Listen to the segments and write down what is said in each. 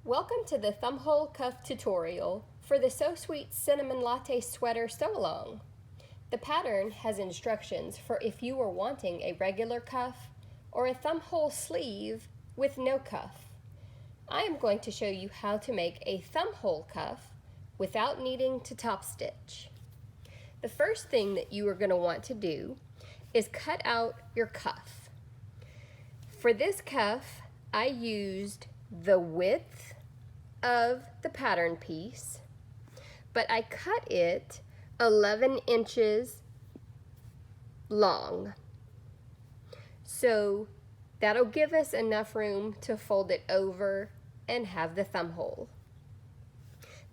Welcome to the Thumbhole Cuff tutorial for the So Sweet Cinnamon Latte Sweater Sew-Along. The pattern has instructions for if you are wanting a regular cuff or a thumbhole sleeve with no cuff. I am going to show you how to make a thumbhole cuff without needing to top stitch. The first thing that you are going to want to do is cut out your cuff. For this cuff, I used the width of the pattern piece, but I cut it 11 inches long. So that'll give us enough room to fold it over and have the thumb hole.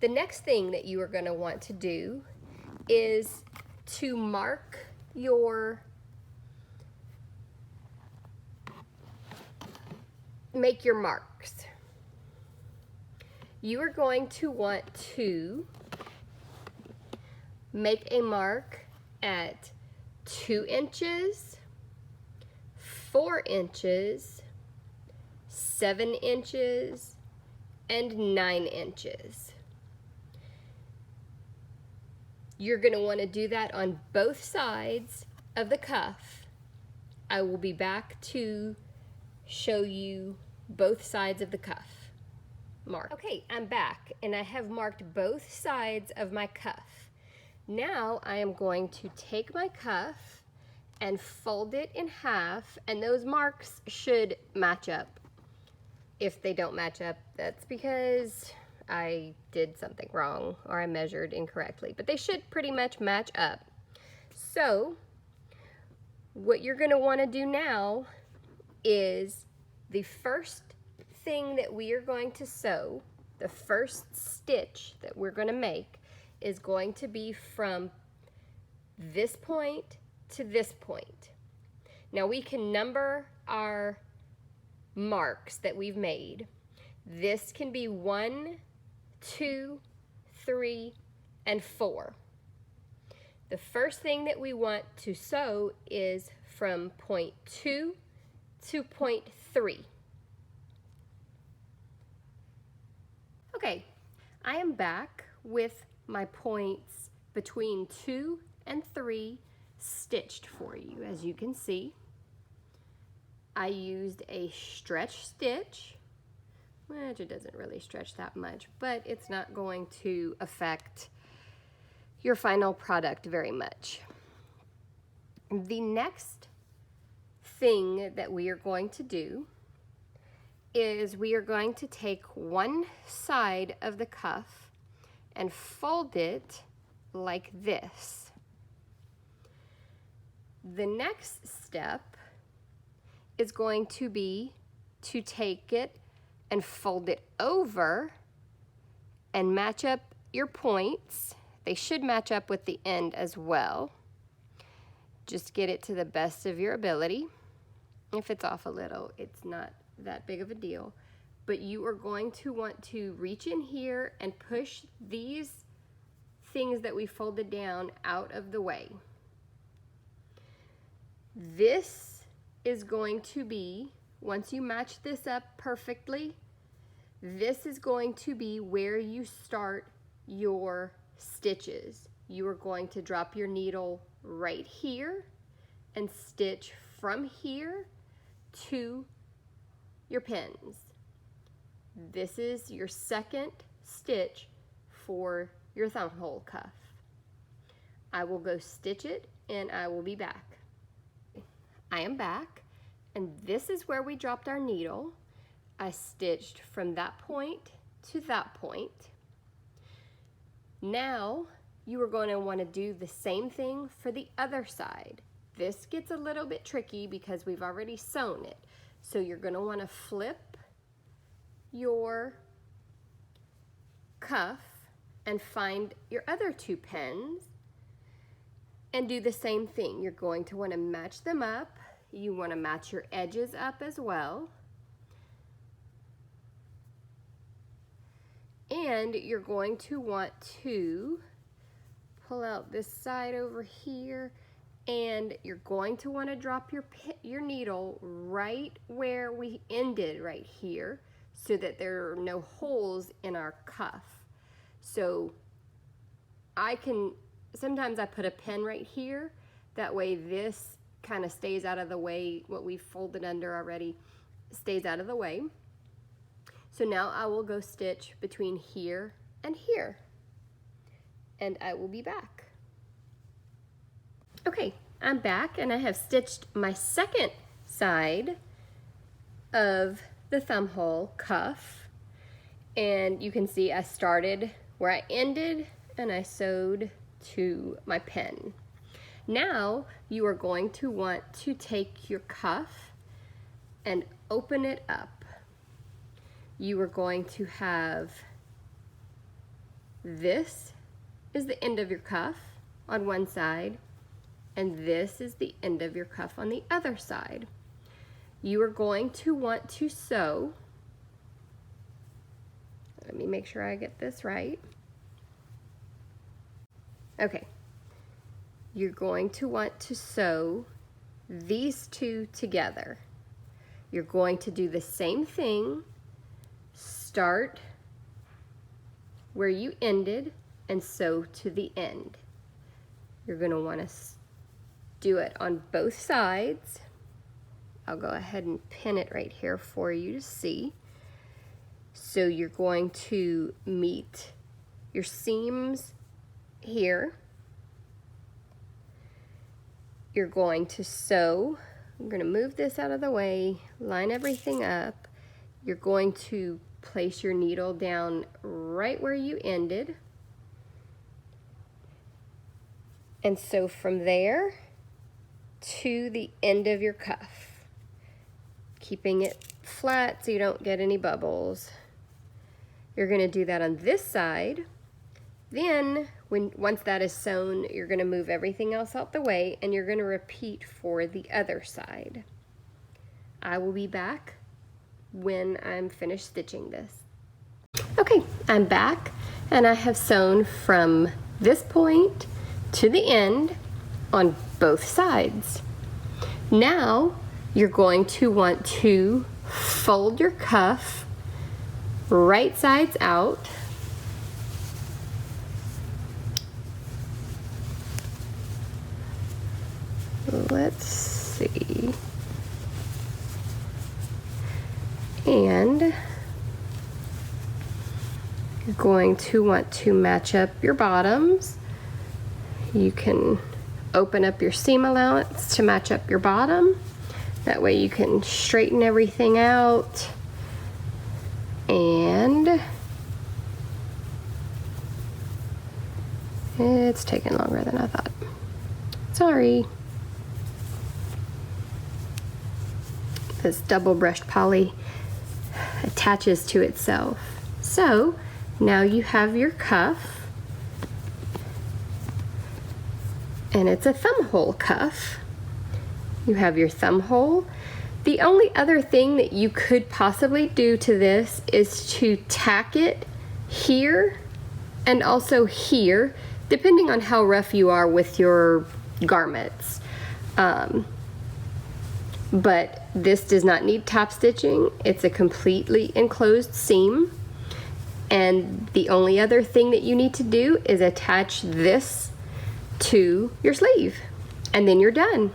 The next thing that you are going to want to do is to make your marks. You are going to want to make a mark at 2 inches, 4 inches, 7 inches, and 9 inches. You're going to want to do that on both sides of the cuff. I will be back to show you both sides of the cuff. Mark. Okay, I'm back and I have marked both sides of my cuff. Now I am going to take my cuff and fold it in half, and those marks should match up. If they don't match up, that's because I did something wrong or I measured incorrectly, but they should pretty much match up. So what you're going to want to do now is the first thing that we are going to sew, the first stitch that we're going to make is going to be from this point to this point. Now we can number our marks that we've made. This can be 1, 2, 3, and 4. The first thing that we want to sew is from point 2 to point 3. Okay, I am back with my points between 2 and 3 stitched for you. As you can see, I used a stretch stitch, which it doesn't really stretch that much, but it's not going to affect your final product very much. The next thing that we are going to do is we are going to take one side of the cuff and fold it like this. The next step is going to be to take it and fold it over and match up your points. They should match up with the end as well. Just get it to the best of your ability. If it's off a little, it's not that big of a deal, but you are going to want to reach in here and push these things that we folded down out of the way. This is going to be, once you match this up perfectly, this is going to be where you start your stitches. You are going to drop your needle right here and stitch from here to your pins. This is your second stitch for your thumbhole cuff. I will go stitch it and I will be back. I am back, and this is where we dropped our needle. I stitched from that point to that point. Now you are going to want to do the same thing for the other side. This gets a little bit tricky because we've already sewn it. So you're going to want to flip your cuff and find your other 2 pins and do the same thing. You're going to want to match them up. You want to match your edges up as well. And you're going to want to pull out this side over here, and you're going to want to drop your needle right where we ended right here so that there are no holes in our cuff. So sometimes I put a pin right here, that way this kind of stays out of the way, what we folded under already stays out of the way. So now I will go stitch between here and here, and I will be back. Okay, I'm back and I have stitched my second side of the thumb hole cuff, and you can see I started where I ended and I sewed to my pin. Now you are going to want to take your cuff and open it up. You are going to have, this is the end of your cuff on one side, and this is the end of your cuff on the other side. You are going to want to sew, let me make sure I get this right. Okay, you're going to want to sew these two together. You're going to do the same thing, start where you ended and sew to the end. You're going to want to do it on both sides. I'll go ahead and pin it right here for you to see. So you're going to meet your seams here. You're going to sew. I'm going to move this out of the way, line everything up. You're going to place your needle down right where you ended. And sew from there to the end of your cuff, keeping it flat so you don't get any bubbles. You're going to do that on this side. Then once that is sewn, you're going to move everything else out the way, and you're going to repeat for the other side. I will be back when I'm finished stitching this. Okay, I'm back and I have sewn from this point to the end on both sides. Now you're going to want to fold your cuff right sides out. Let's see. And you're going to want to match up your bottoms. You can open up your seam allowance to match up your bottom. That way you can straighten everything out. And it's taking longer than I thought. Sorry. This double brushed poly attaches to itself. So now you have your cuff, and it's a thumb hole cuff. You have your thumb hole. The only other thing that you could possibly do to this is to tack it here and also here, depending on how rough you are with your garments. But this does not need top stitching. It's a completely enclosed seam. And the only other thing that you need to do is attach this to your sleeve, and then you're done.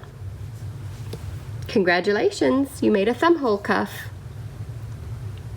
Congratulations, you made a thumb hole cuff.